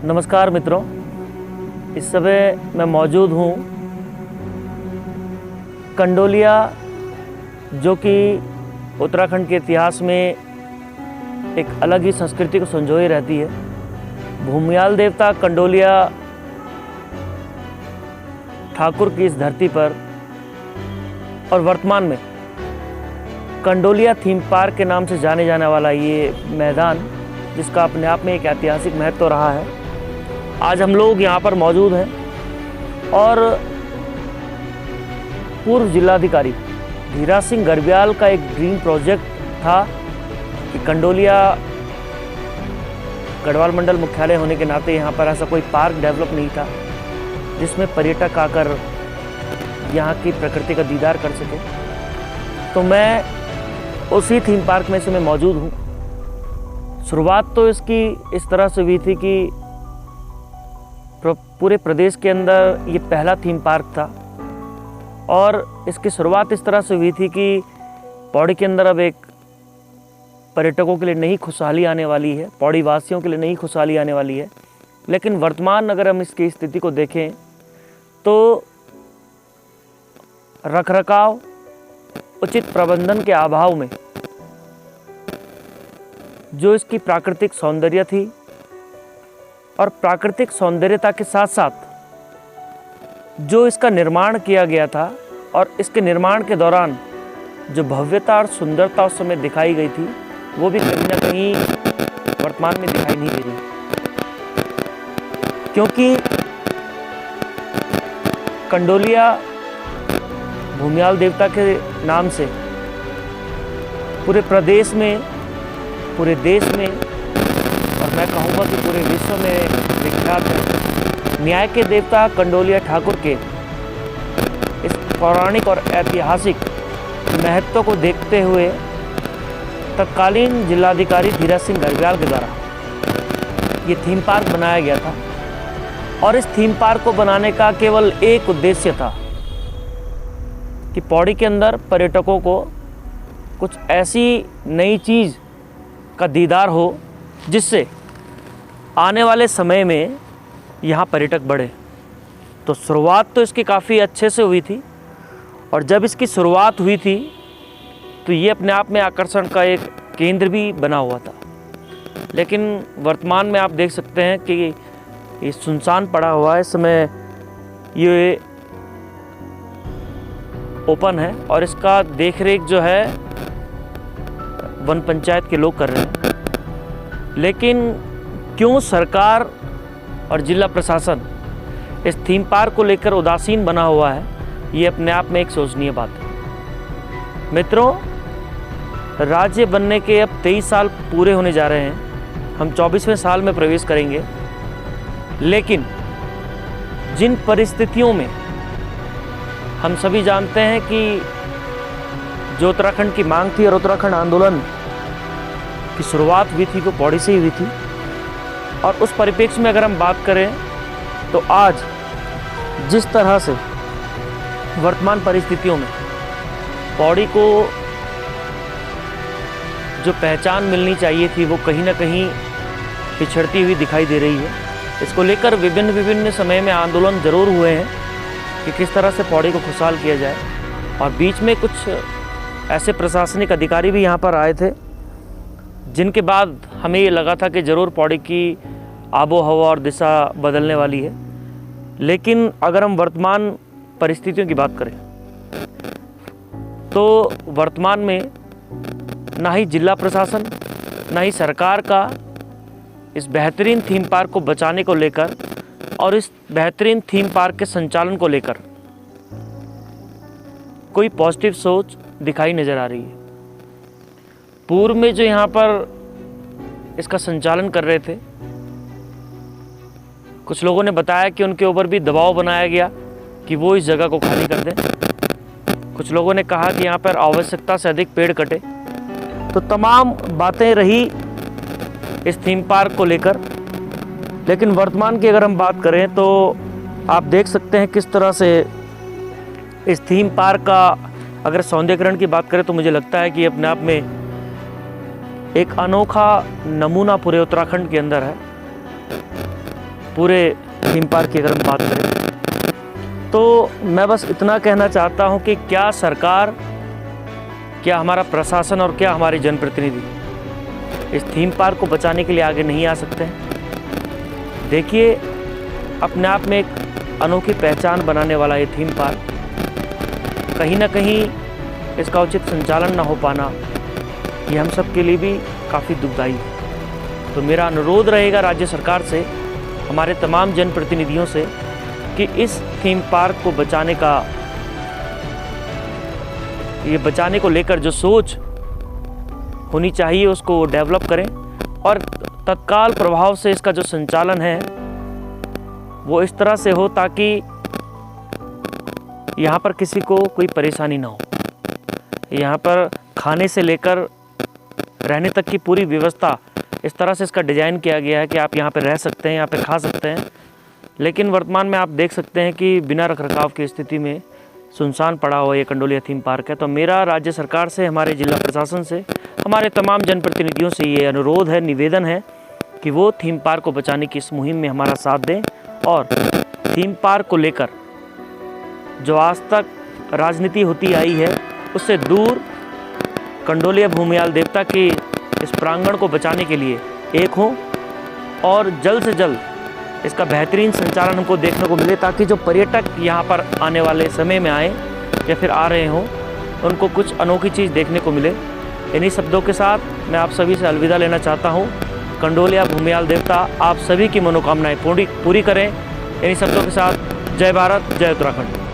नमस्कार मित्रों, इस समय मैं मौजूद हूँ कंडोलिया, जो कि उत्तराखंड के इतिहास में एक अलग ही संस्कृति को संजोए रहती है। भूमियाल देवता कंडोलिया ठाकुर की इस धरती पर और वर्तमान में कंडोलिया थीम पार्क के नाम से जाने जाने वाला ये मैदान, जिसका अपने आप में एक ऐतिहासिक महत्व रहा है। आज हम लोग यहाँ पर मौजूद हैं और पूर्व जिलाधिकारी धीराज सिंह गर्ब्याल का एक ड्रीम प्रोजेक्ट था कि कंडोलिया गढ़वाल मंडल मुख्यालय होने के नाते यहाँ पर ऐसा कोई पार्क डेवलप नहीं था जिसमें पर्यटक आकर यहाँ की प्रकृति का दीदार कर सके। तो मैं उसी थीम पार्क में से मैं मौजूद हूँ। शुरुआत तो इसकी इस तरह से हुई थी कि पूरे प्रदेश के अंदर ये पहला थीम पार्क था और इसकी शुरुआत इस तरह से हुई थी कि पौड़ी के अंदर अब एक पर्यटकों के लिए नई खुशहाली आने वाली है, पौड़ी वासियों के लिए नई खुशहाली आने वाली है। लेकिन वर्तमान अगर हम इसकी स्थिति को देखें तो रखरखाव, उचित प्रबंधन के अभाव में जो इसकी प्राकृतिक सौंदर्य थी और प्राकृतिक सौंदर्यता के साथ साथ जो इसका निर्माण किया गया था और इसके निर्माण के दौरान जो भव्यता और सुंदरता उस समय दिखाई गई थी, वो भी कहीं ना कहीं वर्तमान में दिखाई नहीं दे रही। क्योंकि कंडोलिया भूमियाल देवता के नाम से पूरे प्रदेश में, पूरे देश में और मैं कहूँगा कि पूरे विश्व में विख्यात है। न्याय के देवता कंडोलिया ठाकुर के इस पौराणिक और ऐतिहासिक महत्व को देखते हुए तत्कालीन जिलाधिकारी धीराज सिंह गर्ब्याल के द्वारा ये थीम पार्क बनाया गया था। और इस थीम पार्क को बनाने का केवल एक उद्देश्य था कि पौड़ी के अंदर पर्यटकों को कुछ ऐसी नई चीज़ का दीदार हो जिससे आने वाले समय में यहाँ पर्यटक बढ़े। तो शुरुआत तो इसकी काफ़ी अच्छे से हुई थी और जब इसकी शुरुआत हुई थी तो ये अपने आप में आकर्षण का एक केंद्र भी बना हुआ था। लेकिन वर्तमान में आप देख सकते हैं कि ये सुनसान पड़ा हुआ है। इस समय ये ओपन है और इसका देखरेख जो है वन पंचायत के लोग कर रहे हैं। लेकिन क्यों सरकार और जिला प्रशासन इस थीम पार्क को लेकर उदासीन बना हुआ है, ये अपने आप में एक सोचनीय बात है। मित्रों, राज्य बनने के अब 23 साल पूरे होने जा रहे हैं। हम 24वें साल में प्रवेश करेंगे। लेकिन जिन परिस्थितियों में हम सभी जानते हैं कि जो उत्तराखंड की मांग थी और उत्तराखंड आंदोलन की शुरुआत हुई थी वो पौड़ी से ही हुई थी, और उस परिप्रेक्ष्य में अगर हम बात करें तो आज जिस तरह से वर्तमान परिस्थितियों में पौड़ी को जो पहचान मिलनी चाहिए थी वो कहीं ना कहीं पिछड़ती हुई दिखाई दे रही है। इसको लेकर विभिन्न समय में आंदोलन जरूर हुए हैं कि किस तरह से पौड़ी को खुशहाल किया जाए, और बीच में कुछ ऐसे प्रशासनिक अधिकारी भी यहाँ पर आए थे जिनके बाद हमें ये लगा था कि ज़रूर पौड़ी की आबो हवा और दिशा बदलने वाली है। लेकिन अगर हम वर्तमान परिस्थितियों की बात करें तो वर्तमान में ना ही जिला प्रशासन, ना ही सरकार का इस बेहतरीन थीम पार्क को बचाने को लेकर और इस बेहतरीन थीम पार्क के संचालन को लेकर कोई पॉजिटिव सोच दिखाई नज़र आ रही है। पूर्व में जो यहाँ पर इसका संचालन कर रहे थे, कुछ लोगों ने बताया कि उनके ऊपर भी दबाव बनाया गया कि वो इस जगह को खाली कर दें। कुछ लोगों ने कहा कि यहाँ पर आवश्यकता से अधिक पेड़ कटे। तो तमाम बातें रही इस थीम पार्क को लेकर। लेकिन वर्तमान की अगर हम बात करें तो आप देख सकते हैं किस तरह से इस थीम पार्क का अगर सौंदर्यीकरण की बात करें तो मुझे लगता है कि अपने आप में एक अनोखा नमूना पूरे उत्तराखंड के अंदर है। पूरे थीम पार्क की अगर हम बात करें तो मैं बस इतना कहना चाहता हूं कि क्या सरकार, क्या हमारा प्रशासन और क्या हमारे जनप्रतिनिधि इस थीम पार्क को बचाने के लिए आगे नहीं आ सकते हैं। देखिए, अपने आप में एक अनोखी पहचान बनाने वाला ये थीम पार्क, कहीं ना कहीं इसका उचित संचालन ना हो पाना ये हम सब के लिए भी काफ़ी दुखदाई है। तो मेरा अनुरोध रहेगा राज्य सरकार से, हमारे तमाम जनप्रतिनिधियों से, कि इस थीम पार्क को बचाने को लेकर जो सोच होनी चाहिए उसको डेवलप करें और तत्काल प्रभाव से इसका जो संचालन है वो इस तरह से हो ताकि यहाँ पर किसी को कोई परेशानी ना हो। यहाँ पर खाने से लेकर रहने तक की पूरी व्यवस्था इस तरह से इसका डिज़ाइन किया गया है कि आप यहाँ पर रह सकते हैं, यहाँ पे खा सकते हैं। लेकिन वर्तमान में आप देख सकते हैं कि बिना रखरखाव की स्थिति में सुनसान पड़ा हुआ ये कंडोलिया थीम पार्क है। तो मेरा राज्य सरकार से, हमारे जिला प्रशासन से, हमारे तमाम जनप्रतिनिधियों से ये अनुरोध है, निवेदन है कि वो थीम पार्क को बचाने की इस मुहिम में हमारा साथ दें और थीम पार्क को लेकर जो आज तक राजनीति होती आई है उससे दूर कंडोलिया भूमियाल देवता के इस प्रांगण को बचाने के लिए एक हों और जल्द से जल्द इसका बेहतरीन संचालन हमको देखने को मिले ताकि जो पर्यटक यहाँ पर आने वाले समय में आए या फिर आ रहे हों उनको कुछ अनोखी चीज़ देखने को मिले। इन्हीं शब्दों के साथ मैं आप सभी से अलविदा लेना चाहता हूँ। कंडोलिया भूमियाल देवता आप सभी की मनोकामनाएं पूरी करें। इन्हीं शब्दों के साथ जय भारत, जय उत्तराखंड।